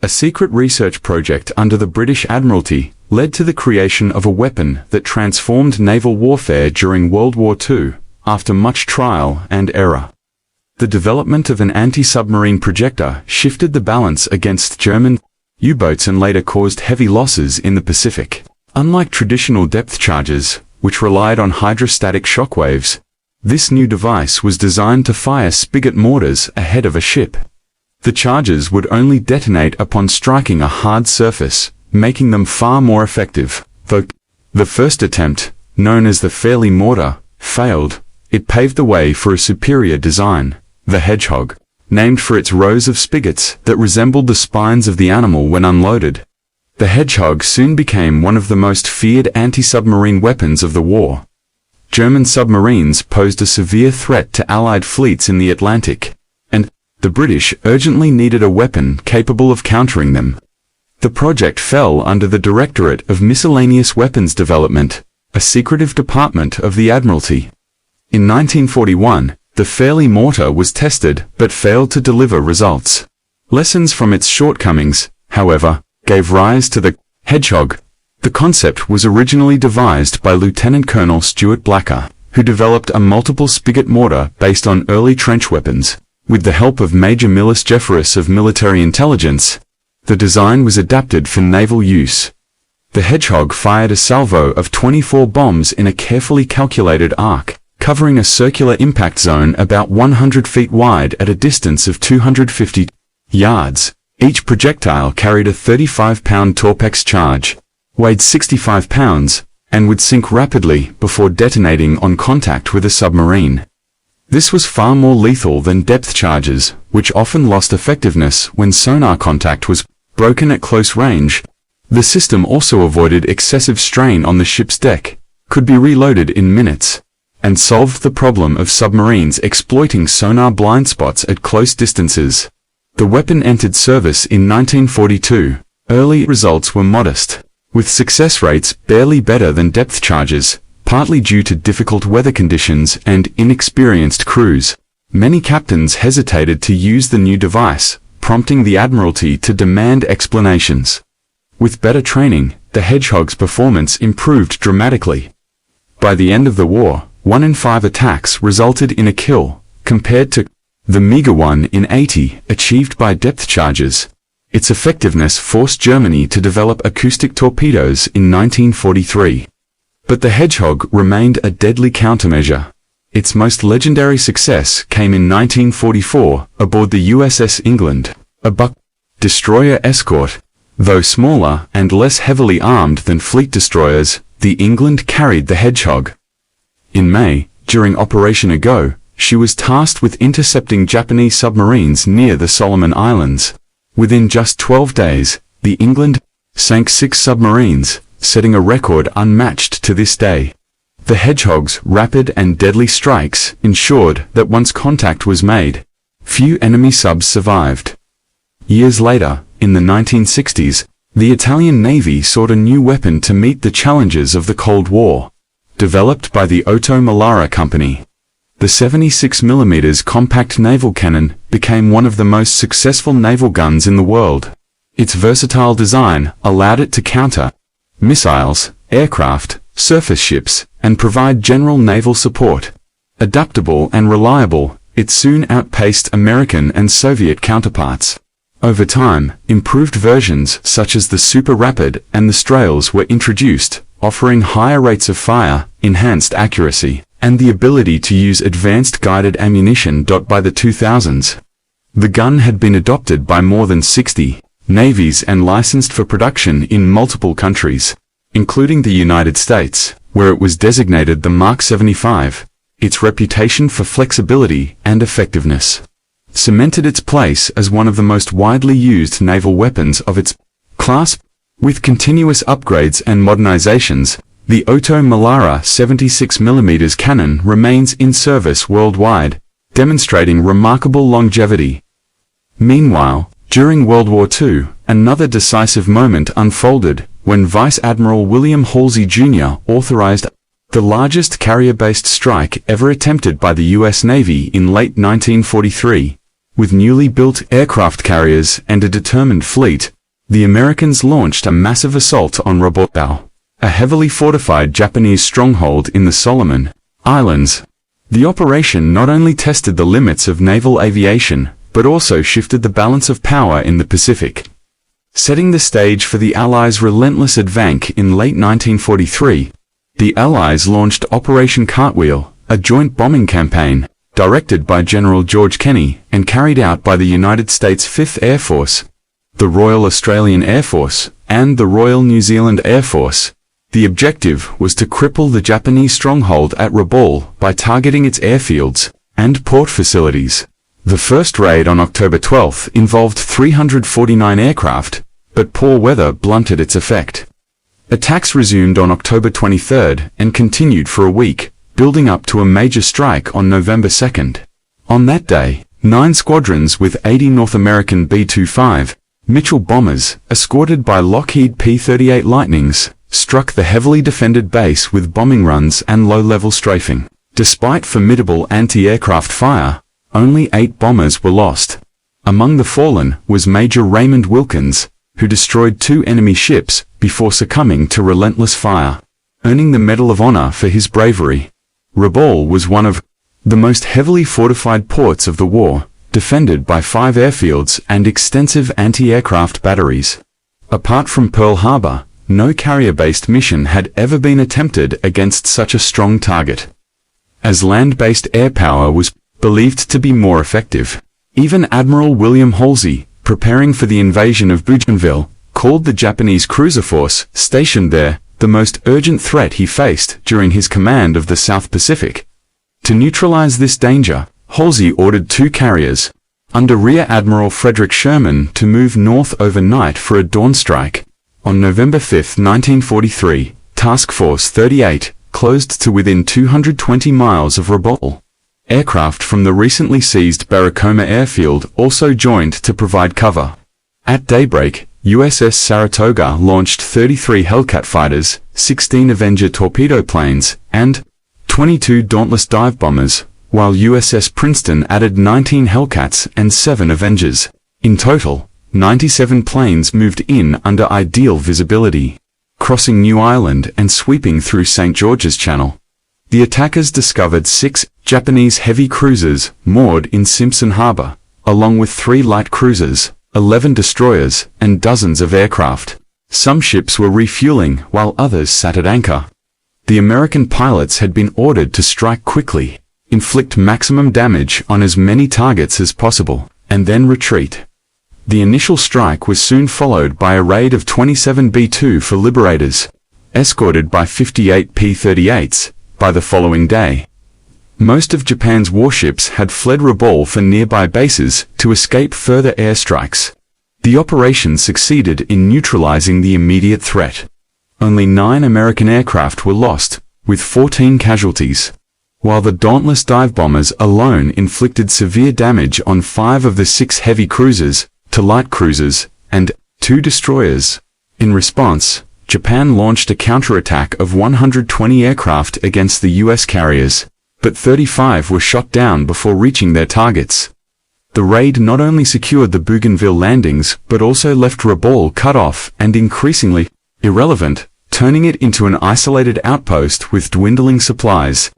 A secret research project under the British Admiralty led to the creation of a weapon that transformed naval warfare during World War II, after much trial and error. The development of an anti-submarine projector shifted the balance against German U-boats and later caused heavy losses in the Pacific. Unlike traditional depth charges, which relied on hydrostatic shockwaves, this new device was designed to fire spigot mortars ahead of a ship. The charges would only detonate upon striking a hard surface, making them far more effective. Though the first attempt, known as the Fairley mortar, failed, it paved the way for a superior design, the Hedgehog, named for its rows of spigots that resembled the spines of the animal when unloaded. The Hedgehog soon became one of the most feared anti-submarine weapons of the war. German submarines posed a severe threat to Allied fleets in the Atlantic, and the British urgently needed a weapon capable of countering them. The project fell under the Directorate of Miscellaneous Weapons Development, a secretive department of the Admiralty. In 1941, the Fairley mortar was tested but failed to deliver results. Lessons from its shortcomings, however, gave rise to the Hedgehog. The concept was originally devised by Lieutenant Colonel Stuart Blacker, who developed a multiple spigot mortar based on early trench weapons. With the help of Major Millis Jeffress of Military Intelligence, the design was adapted for naval use. The Hedgehog fired a salvo of 24 bombs in a carefully calculated arc, covering a circular impact zone about 100 feet wide at a distance of 250 yards. Each projectile carried a 35-pound Torpex charge, weighed 65 pounds, and would sink rapidly before detonating on contact with a submarine. This was far more lethal than depth charges, which often lost effectiveness when sonar contact was broken at close range. The system also avoided excessive strain on the ship's deck, could be reloaded in minutes, and solved the problem of submarines exploiting sonar blind spots at close distances. The weapon entered service in 1942. Early results were modest, with success rates barely better than depth charges, partly due to difficult weather conditions and inexperienced crews. Many captains hesitated to use the new device, prompting the Admiralty to demand explanations. With better training, the Hedgehog's performance improved dramatically. By the end of the war, 1 in 5 attacks resulted in a kill, compared to the meager 1 in 80 achieved by depth charges. Its effectiveness forced Germany to develop acoustic torpedoes in 1943. But the Hedgehog remained a deadly countermeasure. Its most legendary success came in 1944 aboard the USS England, a buck destroyer escort. Though smaller and less heavily armed than fleet destroyers, the England carried the Hedgehog. In May, during Operation Ago, she was tasked with intercepting Japanese submarines near the Solomon Islands. Within just 12 days, the England sank 6 submarines, setting a record unmatched to this day. The Hedgehog's rapid and deadly strikes ensured that once contact was made, few enemy subs survived. Years later, in the 1960s, the Italian Navy sought a new weapon to meet the challenges of the Cold War. Developed by the Otto Melara Company, the 76mm compact naval cannon became one of the most successful naval guns in the world. Its versatile design allowed it to counter missiles, aircraft, surface ships, and provide general naval support. Adaptable and reliable, it soon outpaced American and Soviet counterparts. Over time, improved versions such as the Super Rapid and the Strails were introduced, offering higher rates of fire, enhanced accuracy, and the ability to use advanced guided ammunition. By the 2000s, the gun had been adopted by more than 60 navies and licensed for production in multiple countries, including the United States, where it was designated the Mark 75. Its reputation for flexibility and effectiveness cemented its place as one of the most widely used naval weapons of its class. With continuous upgrades and modernizations, the Otto Melara 76mm cannon remains in service worldwide, demonstrating remarkable longevity. Meanwhile, during World War II, another decisive moment unfolded when Vice Admiral William Halsey Jr. authorized the largest carrier-based strike ever attempted by the U.S. Navy in late 1943. With newly built aircraft carriers and a determined fleet, the Americans launched a massive assault on Rabaul, a heavily fortified Japanese stronghold in the Solomon Islands. The operation not only tested the limits of naval aviation, but also shifted the balance of power in the Pacific. Setting the stage for the Allies' relentless advance in late 1943, the Allies launched Operation Cartwheel, a joint bombing campaign, directed by General George Kenney and carried out by the United States 5th Air Force, the Royal Australian Air Force, and the Royal New Zealand Air Force. The objective was to cripple the Japanese stronghold at Rabaul by targeting its airfields and port facilities. The first raid on October 12 involved 349 aircraft, but poor weather blunted its effect. Attacks resumed on October 23 and continued for a week, building up to a major strike on November 2. On that day, 9 squadrons with 80 North American B-25 Mitchell bombers, escorted by Lockheed P-38 Lightnings, struck the heavily defended base with bombing runs and low-level strafing. Despite formidable anti-aircraft fire, only 8 bombers were lost. Among the fallen was Major Raymond Wilkins, who destroyed 2 enemy ships before succumbing to relentless fire, earning the Medal of Honor for his bravery. Rabaul was one of the most heavily fortified ports of the war, defended by 5 airfields and extensive anti-aircraft batteries. Apart from Pearl Harbor, no carrier-based mission had ever been attempted against such a strong target. As land-based air power was believed to be more effective, even Admiral William Halsey, preparing for the invasion of Bougainville, called the Japanese cruiser force stationed there the most urgent threat he faced during his command of the South Pacific. To neutralize this danger, Halsey ordered 2 carriers, under Rear Admiral Frederick Sherman, to move north overnight for a dawn strike. On November 5, 1943, Task Force 38 closed to within 220 miles of Rabaul. Aircraft from the recently seized Barracoma airfield also joined to provide cover. At daybreak, USS Saratoga launched 33 Hellcat fighters, 16 Avenger torpedo planes, and 22 Dauntless dive bombers, while USS Princeton added 19 Hellcats and 7 Avengers. In total, 97 planes moved in under ideal visibility, crossing New Ireland and sweeping through St. George's Channel. The attackers discovered 6 Japanese heavy cruisers moored in Simpson Harbor, along with 3 light cruisers, 11 destroyers, and dozens of aircraft. Some ships were refueling while others sat at anchor. The American pilots had been ordered to strike quickly, inflict maximum damage on as many targets as possible, and then retreat. The initial strike was soon followed by a raid of 27 B-2 for Liberators, escorted by 58 P-38s. By the following day, most of Japan's warships had fled Rabaul for nearby bases to escape further airstrikes. The operation succeeded in neutralizing the immediate threat. Only 9 American aircraft were lost, with 14 casualties, while the Dauntless dive bombers alone inflicted severe damage on 5 of the 6 heavy cruisers, 2 light cruisers, and 2 destroyers. In response, Japan launched a counterattack of 120 aircraft against the U.S. carriers, but 35 were shot down before reaching their targets. The raid not only secured the Bougainville landings but also left Rabaul cut off and increasingly irrelevant, turning it into an isolated outpost with dwindling supplies.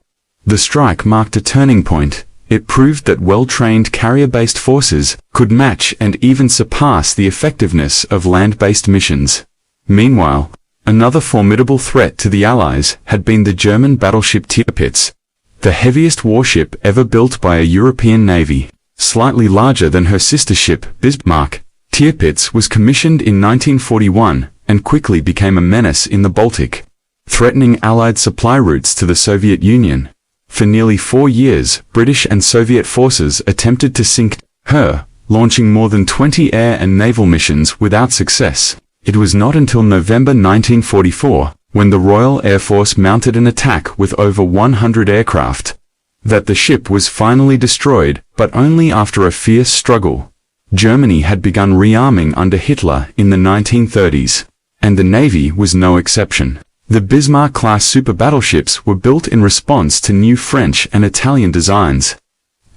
The strike marked a turning point. It proved that well-trained carrier-based forces could match and even surpass the effectiveness of land-based missions. Meanwhile, another formidable threat to the Allies had been the German battleship Tirpitz, the heaviest warship ever built by a European navy. Slightly larger than her sister ship, Bismarck, Tirpitz was commissioned in 1941 and quickly became a menace in the Baltic, threatening Allied supply routes to the Soviet Union. For nearly 4 years, British and Soviet forces attempted to sink her, launching more than 20 air and naval missions without success. It was not until November 1944, when the Royal Air Force mounted an attack with over 100 aircraft, that the ship was finally destroyed, but only after a fierce struggle. Germany had begun rearming under Hitler in the 1930s, and the Navy was no exception. The Bismarck-class super battleships were built in response to new French and Italian designs.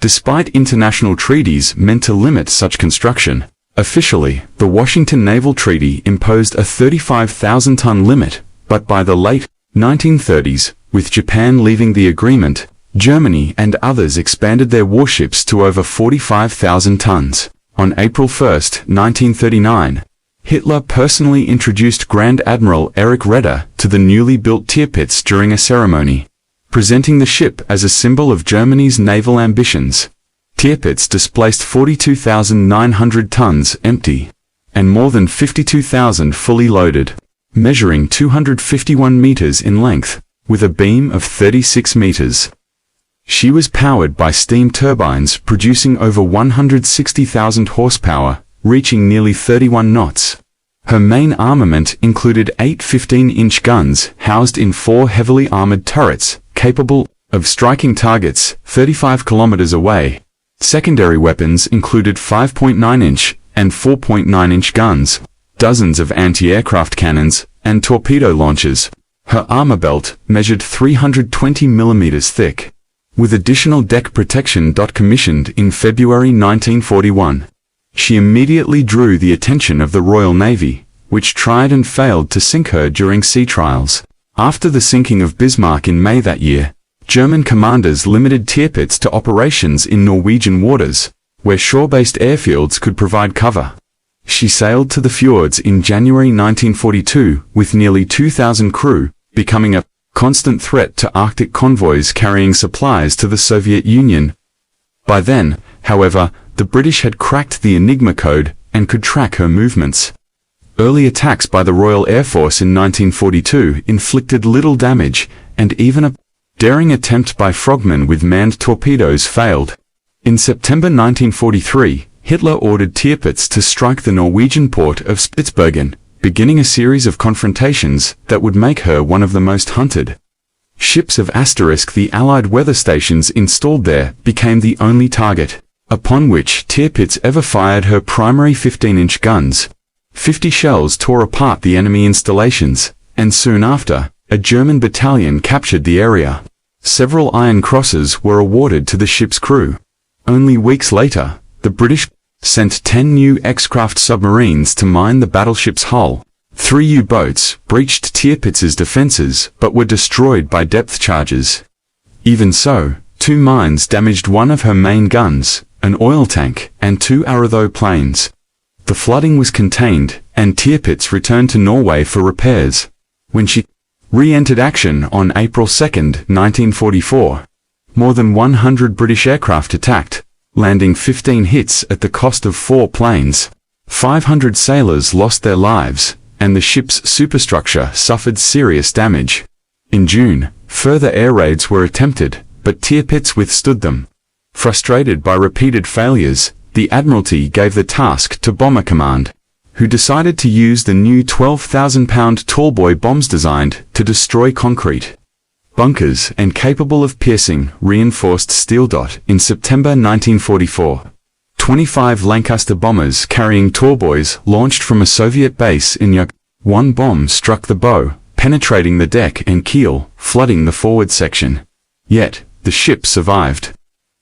Despite international treaties meant to limit such construction, Officially, the Washington Naval Treaty imposed a 35,000-ton limit, but by the late 1930s, with Japan leaving the agreement, Germany and others expanded their warships to over 45,000 tons. On April 1, 1939, Hitler personally introduced Grand Admiral Erich Raeder to the newly built Tirpitz during a ceremony, presenting the ship as a symbol of Germany's naval ambitions. Tirpitz displaced 42,900 tons empty, and more than 52,000 fully loaded, measuring 251 meters in length, with a beam of 36 meters. She was powered by steam turbines producing over 160,000 horsepower, reaching nearly 31 knots. Her main armament included 8 15-inch guns housed in 4 heavily armored turrets, capable of striking targets 35 kilometers away. Secondary weapons included 5.9-inch and 4.9-inch guns, dozens of anti-aircraft cannons, and torpedo launchers. Her armor belt measured 320 millimeters thick, with additional deck protection. Commissioned in February 1941. She immediately drew the attention of the Royal Navy, which tried and failed to sink her during sea trials. After the sinking of Bismarck in May that year, German commanders limited Tirpitz to operations in Norwegian waters, where shore-based airfields could provide cover. She sailed to the fjords in January 1942 with nearly 2,000 crew, becoming a constant threat to Arctic convoys carrying supplies to the Soviet Union. By then, however, the British had cracked the Enigma code and could track her movements. Early attacks by the Royal Air Force in 1942 inflicted little damage, and even a daring attempt by frogmen with manned torpedoes failed. In September 1943, Hitler ordered Tirpitz to strike the Norwegian port of Spitsbergen, beginning a series of confrontations that would make her one of the most hunted. Ships of *, the Allied weather stations installed there, became the only target, upon which Tirpitz ever fired her primary 15-inch guns. 50 shells tore apart the enemy installations, and soon after, a German battalion captured the area. Several Iron Crosses were awarded to the ship's crew. Only weeks later, the British sent 10 new X-craft submarines to mine the battleship's hull. 3 U-boats breached Tirpitz's defenses but were destroyed by depth charges. Even so, 2 mines damaged one of her main guns, an oil tank, and 2 Aratho planes. The flooding was contained, and Tirpitz returned to Norway for repairs. When she re-entered action on April 2, 1944, more than 100 British aircraft attacked, landing 15 hits at the cost of 4 planes. 500 sailors lost their lives, and the ship's superstructure suffered serious damage. In June, further air raids were attempted, but Tirpitz withstood them. Frustrated by repeated failures, the Admiralty gave the task to Bomber Command, who decided to use the new 12,000-pound tallboy bombs designed to destroy concrete bunkers and capable of piercing reinforced steel. In September 1944, 25 Lancaster bombers carrying tallboys launched from a Soviet base in Yuk. One bomb struck the bow, penetrating the deck and keel, flooding the forward section. Yet, the ship survived.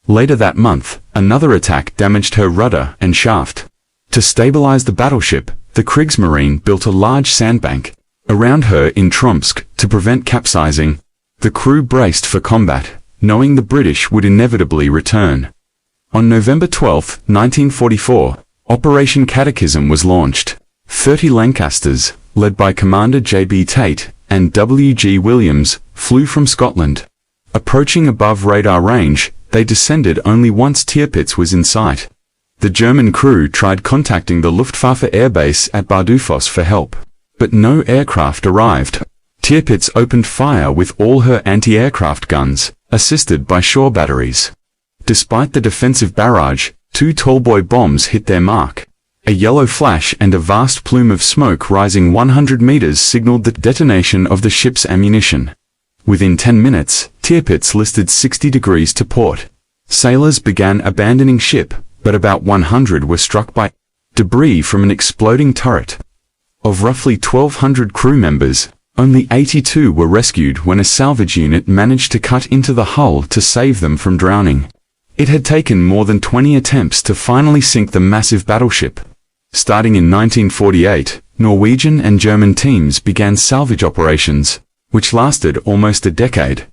Later that month, another attack damaged her rudder and shaft. To stabilize the battleship, the Kriegsmarine built a large sandbank around her in Tromsk to prevent capsizing. The crew braced for combat, knowing the British would inevitably return. On November 12, 1944, Operation Catechism was launched. 30 Lancasters, led by Commander J.B. Tate and W.G. Williams, flew from Scotland. Approaching above radar range, they descended only once Tirpitz was in sight. The German crew tried contacting the Luftwaffe airbase at Bardufoss for help, but no aircraft arrived. Tirpitz opened fire with all her anti-aircraft guns, assisted by shore batteries. Despite the defensive barrage, 2 tallboy bombs hit their mark. A yellow flash and a vast plume of smoke rising 100 meters signaled the detonation of the ship's ammunition. Within 10 minutes, Tirpitz listed 60 degrees to port. Sailors began abandoning ship, but about 100 were struck by debris from an exploding turret. Of roughly 1,200 crew members, only 82 were rescued when a salvage unit managed to cut into the hull to save them from drowning. It had taken more than 20 attempts to finally sink the massive battleship. Starting in 1948, Norwegian and German teams began salvage operations, which lasted almost a decade.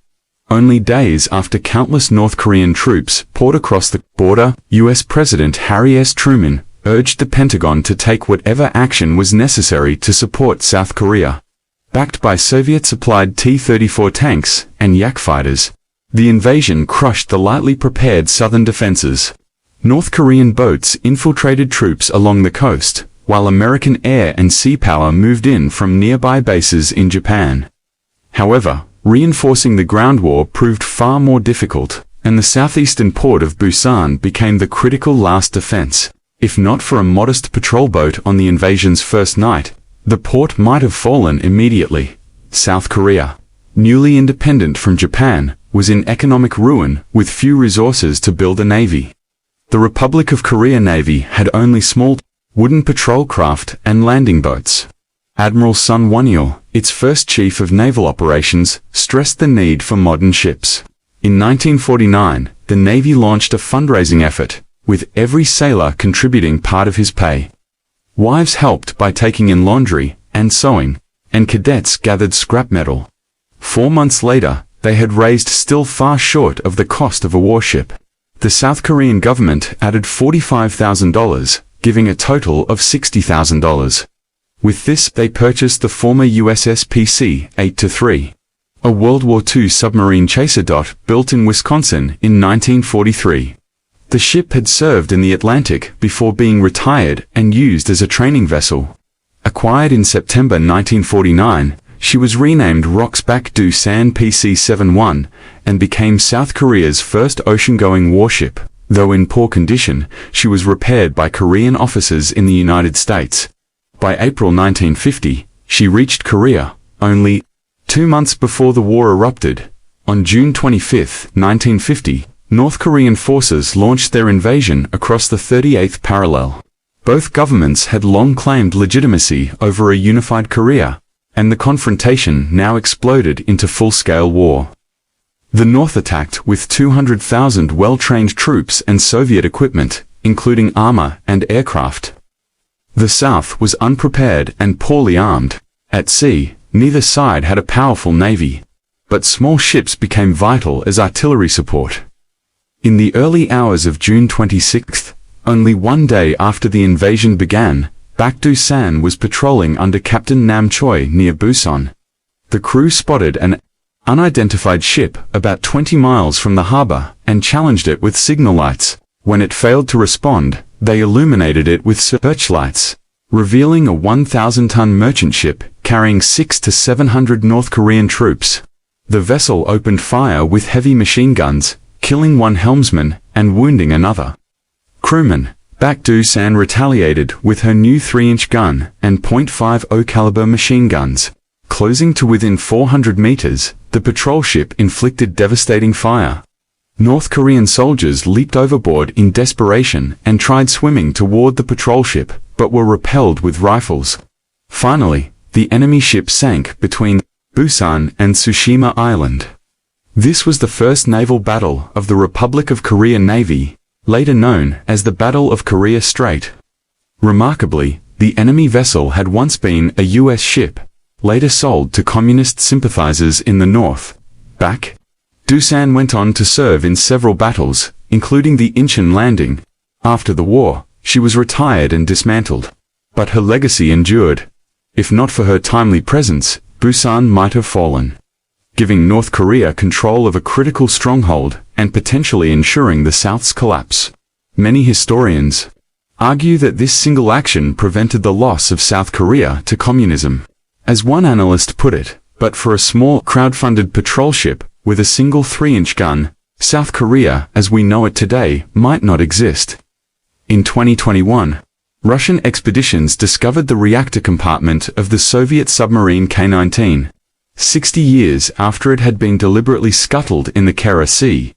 Only days after countless North Korean troops poured across the border, U.S. President Harry S. Truman urged the Pentagon to take whatever action was necessary to support South Korea. Backed by Soviet-supplied T-34 tanks and Yak fighters, the invasion crushed the lightly prepared southern defenses. North Korean boats infiltrated troops along the coast, while American air and sea power moved in from nearby bases in Japan. However, reinforcing the ground war proved far more difficult, and the southeastern port of Busan became the critical last defense. If not for a modest patrol boat on the invasion's first night, the port might have fallen immediately. South Korea, newly independent from Japan, was in economic ruin with few resources to build a navy. The Republic of Korea Navy had only small, wooden patrol craft and landing boats. Admiral Sun Won-il, its first chief of naval operations, stressed the need for modern ships. In 1949, the Navy launched a fundraising effort, with every sailor contributing part of his pay. Wives helped by taking in laundry and sewing, and cadets gathered scrap metal. 4 months later, they had raised still far short of the cost of a warship. The South Korean government added $45,000, giving a total of $60,000. With this, they purchased the former USS PC-8-3, a World War II submarine chaser. Built in Wisconsin in 1943. The ship had served in the Atlantic before being retired and used as a training vessel. Acquired in September 1949, she was renamed Roxback Doosan PC-71 and became South Korea's first ocean-going warship. Though in poor condition, she was repaired by Korean officers in the United States. By April 1950, she reached Korea, only 2 months before the war erupted. On June 25, 1950, North Korean forces launched their invasion across the 38th parallel. Both governments had long claimed legitimacy over a unified Korea, and the confrontation now exploded into full-scale war. The North attacked with 200,000 well-trained troops and Soviet equipment, including armor and aircraft. The South was unprepared and poorly armed. At sea, neither side had a powerful navy, but small ships became vital as artillery support. In the early hours of June 26, only 1 day after the invasion began, Baek Do-san was patrolling under Captain Nam Choi near Busan. The crew spotted an unidentified ship about 20 miles from the harbor and challenged it with signal lights. When it failed to respond, they illuminated it with searchlights, revealing a 1,000-ton merchant ship carrying 600 to 700 North Korean troops. The vessel opened fire with heavy machine guns, killing one helmsman and wounding another. Crewman Baek Do-san retaliated with her new 3-inch gun and .50 caliber machine guns. Closing to within 400 meters, the patrol ship inflicted devastating fire. North Korean soldiers leaped overboard in desperation and tried swimming toward the patrol ship, but were repelled with rifles. Finally, the enemy ship sank between Busan and Tsushima Island. This was the first naval battle of the Republic of Korea Navy, later known as the Battle of Korea Strait. Remarkably, the enemy vessel had once been a U.S. ship, later sold to communist sympathizers in the North. Baek Do-san went on to serve in several battles, including the Incheon landing. After the war, she was retired and dismantled. But her legacy endured. If not for her timely presence, Busan might have fallen, giving North Korea control of a critical stronghold and potentially ensuring the South's collapse. Many historians argue that this single action prevented the loss of South Korea to communism. As one analyst put it, but for a small crowd-funded patrol ship with a single 3-inch gun, South Korea as we know it today might not exist. In 2021, Russian expeditions discovered the reactor compartment of the Soviet submarine K-19, 60 years after it had been deliberately scuttled in the Kara Sea.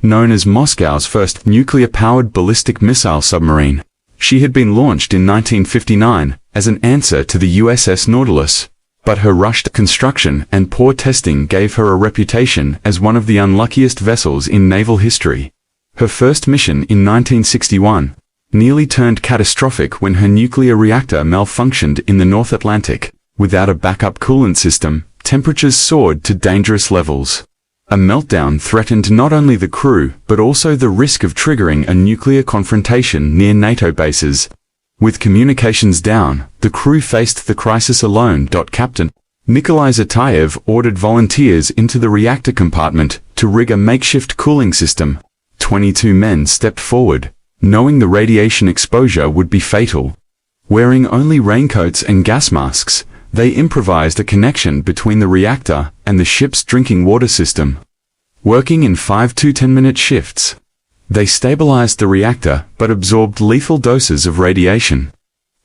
Known as Moscow's first nuclear-powered ballistic missile submarine, she had been launched in 1959 as an answer to the USS Nautilus. But her rushed construction and poor testing gave her a reputation as one of the unluckiest vessels in naval history. Her first mission in 1961, nearly turned catastrophic when her nuclear reactor malfunctioned in the North Atlantic. Without a backup coolant system, temperatures soared to dangerous levels. A meltdown threatened not only the crew, but also the risk of triggering a nuclear confrontation near NATO bases. With communications down, the crew faced the crisis alone. Captain Nikolai Zatayev ordered volunteers into the reactor compartment to rig a makeshift cooling system. 22 men stepped forward, knowing the radiation exposure would be fatal. Wearing only raincoats and gas masks, they improvised a connection between the reactor and the ship's drinking water system. Working in 5 to 10-minute shifts, they stabilized the reactor but absorbed lethal doses of radiation.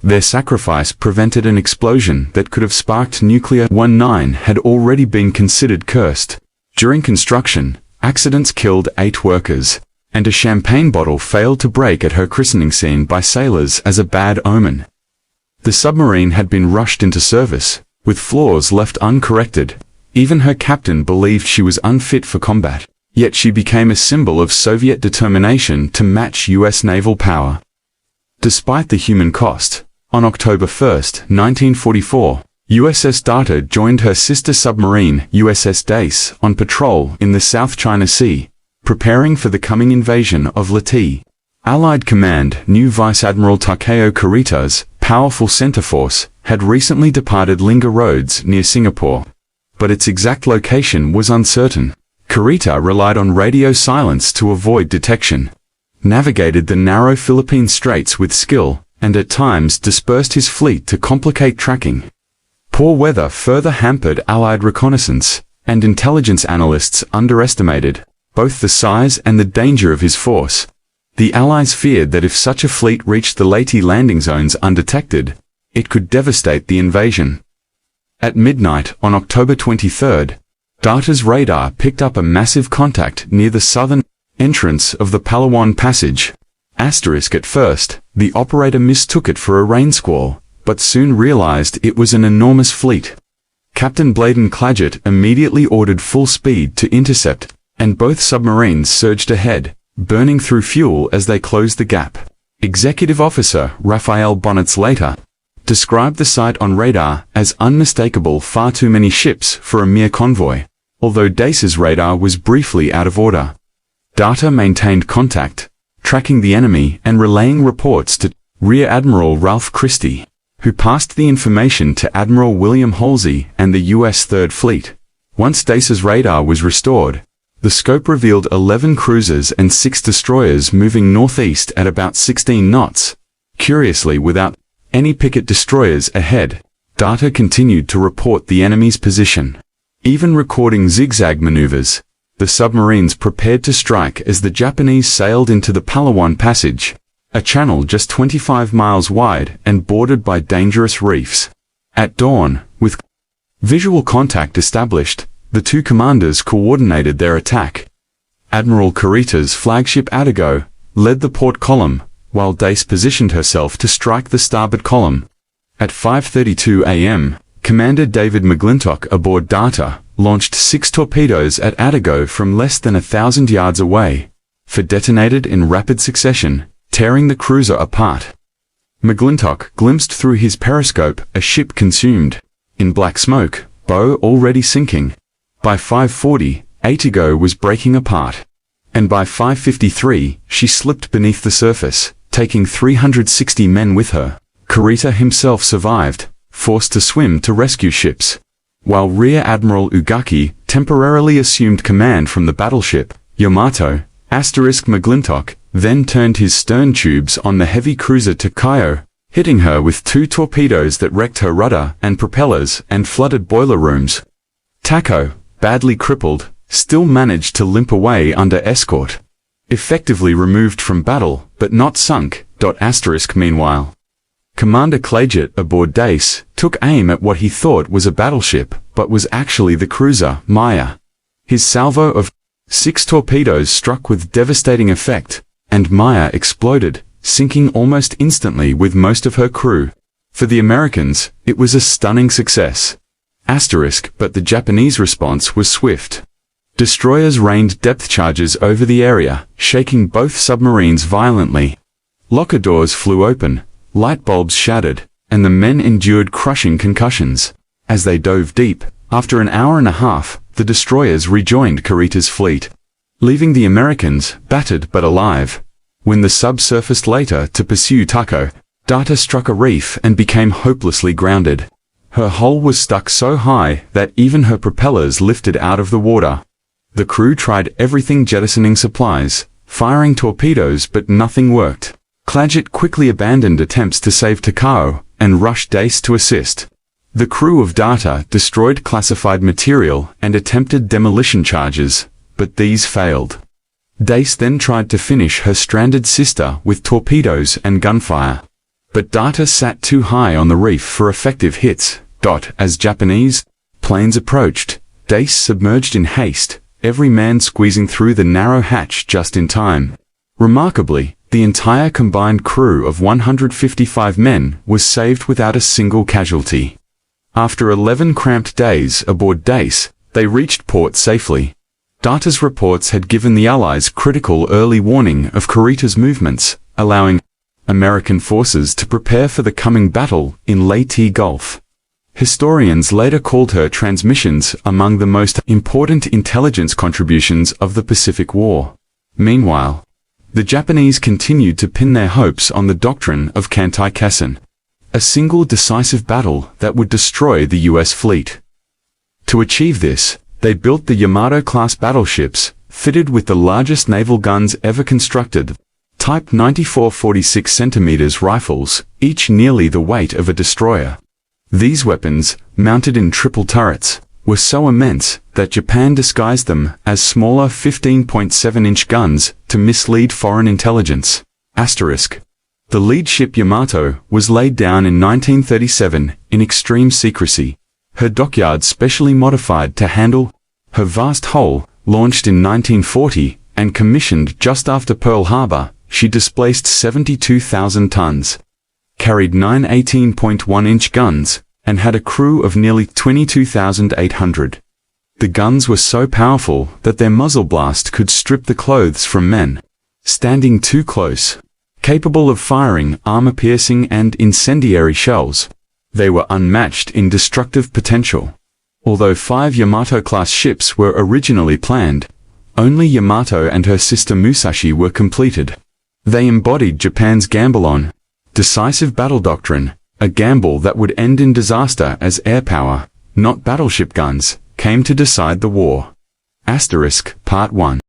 Their sacrifice prevented an explosion that could have sparked nuclear. 19 had already been considered cursed. During construction, accidents killed 8 workers, and a champagne bottle failed to break at her christening scene by sailors as a bad omen. The submarine had been rushed into service, with flaws left uncorrected. Even her captain believed she was unfit for combat, yet she became a symbol of Soviet determination to match U.S. naval power. Despite the human cost, on October 1, 1944, USS Dace joined her sister submarine, USS Dace, on patrol in the South China Sea, preparing for the coming invasion of Leyte. Allied command knew Vice Admiral Kurita's powerful center force had recently departed Linga Roads near Singapore, but its exact location was uncertain. Kurita relied on radio silence to avoid detection, navigated the narrow Philippine Straits with skill, and at times dispersed his fleet to complicate tracking. Poor weather further hampered Allied reconnaissance, and intelligence analysts underestimated both the size and the danger of his force. The Allies feared that if such a fleet reached the Leyte landing zones undetected, it could devastate the invasion. At midnight on October 23, Dace's radar picked up a massive contact near the southern entrance of the Palawan Passage. At first, the operator mistook it for a rain squall, but soon realized it was an enormous fleet. Captain Bladen Clagett immediately ordered full speed to intercept, and both submarines surged ahead, burning through fuel as they closed the gap. Executive Officer Rafael Bonnets later described the sight on radar as unmistakable. Far too many ships for a mere convoy, although Dace's radar was briefly out of order. Dace maintained contact, tracking the enemy and relaying reports to Rear Admiral Ralph Christie, who passed the information to Admiral William Halsey and the U.S. Third Fleet. Once Dace's radar was restored, the scope revealed 11 cruisers and 6 destroyers moving northeast at about 16 knots. Curiously, without any picket destroyers ahead, Dace continued to report the enemy's position, even recording zigzag maneuvers. The submarines prepared to strike as the Japanese sailed into the Palawan Passage, a channel just 25 miles wide and bordered by dangerous reefs. At dawn, with visual contact established, the two commanders coordinated their attack. Admiral Kurita's flagship Adago led the port column, while Dace positioned herself to strike the starboard column. At 5:32 a.m., Commander David McClintock aboard Dace launched 6 torpedoes at Adago from less than 1,000 yards away, for detonated in rapid succession, tearing the cruiser apart. McClintock glimpsed through his periscope a ship consumed in black smoke, bow already sinking. By 5:40, Adago was breaking apart, and by 5:53, she slipped beneath the surface, taking 360 men with her. Kurita himself survived, forced to swim to rescue ships, while Rear Admiral Ugaki temporarily assumed command from the battleship Yamato. McClintock then turned his stern tubes on the heavy cruiser Takayo, hitting her with 2 torpedoes that wrecked her rudder and propellers and flooded boiler rooms. Tako, badly crippled, still managed to limp away under escort, effectively removed from battle but not sunk. Meanwhile, Commander Clagett aboard Dace took aim at what he thought was a battleship but was actually the cruiser Maya. His salvo of 6 torpedoes struck with devastating effect, and Maya exploded, sinking almost instantly with most of her crew. For the Americans, it was a stunning success. But the Japanese response was swift. Destroyers rained depth charges over the area, shaking both submarines violently. Locker doors flew open, light bulbs shattered, and the men endured crushing concussions. As they dove deep, after an hour and a half, the destroyers rejoined Kurita's fleet, leaving the Americans battered but alive. When the sub surfaced later to pursue Tako, Dace struck a reef and became hopelessly grounded. Her hull was stuck so high that even her propellers lifted out of the water. The crew tried everything, jettisoning supplies, firing torpedoes, but nothing worked. Claggett quickly abandoned attempts to save Takao and rushed Dace to assist. The crew of Dace destroyed classified material and attempted demolition charges, but these failed. Dace then tried to finish her stranded sister with torpedoes and gunfire. But Dace sat too high on the reef for effective hits. As Japanese planes approached, Dace submerged in haste, every man squeezing through the narrow hatch just in time. Remarkably, the entire combined crew of 155 men was saved without a single casualty. After 11 cramped days aboard Dace, they reached port safely. Dace's reports had given the Allies critical early warning of Kurita's movements, allowing American forces to prepare for the coming battle in Leyte Gulf. Historians later called her transmissions among the most important intelligence contributions of the Pacific War. Meanwhile, the Japanese continued to pin their hopes on the doctrine of Kantai-Kasen, a single decisive battle that would destroy the U.S. fleet. To achieve this, they built the Yamato-class battleships, fitted with the largest naval guns ever constructed, Type 94 46 cm rifles, each nearly the weight of a destroyer. These weapons, mounted in triple turrets, were so immense that Japan disguised them as smaller 15.7-inch guns to mislead foreign intelligence. Asterisk. The lead ship Yamato was laid down in 1937 in extreme secrecy, her dockyards specially modified to handle her vast hull. Launched in 1940 and commissioned just after Pearl Harbor, she displaced 72,000 tons, carried 9 18.1-inch guns, and had a crew of nearly 22,800. The guns were so powerful that their muzzle blast could strip the clothes from men standing too close. Capable of firing armor-piercing and incendiary shells, they were unmatched in destructive potential. Although 5 Yamato-class ships were originally planned, only Yamato and her sister Musashi were completed. They embodied Japan's gamble on decisive battle doctrine, a gamble that would end in disaster as air power, not battleship guns, came to decide the war. Asterisk, Part 1.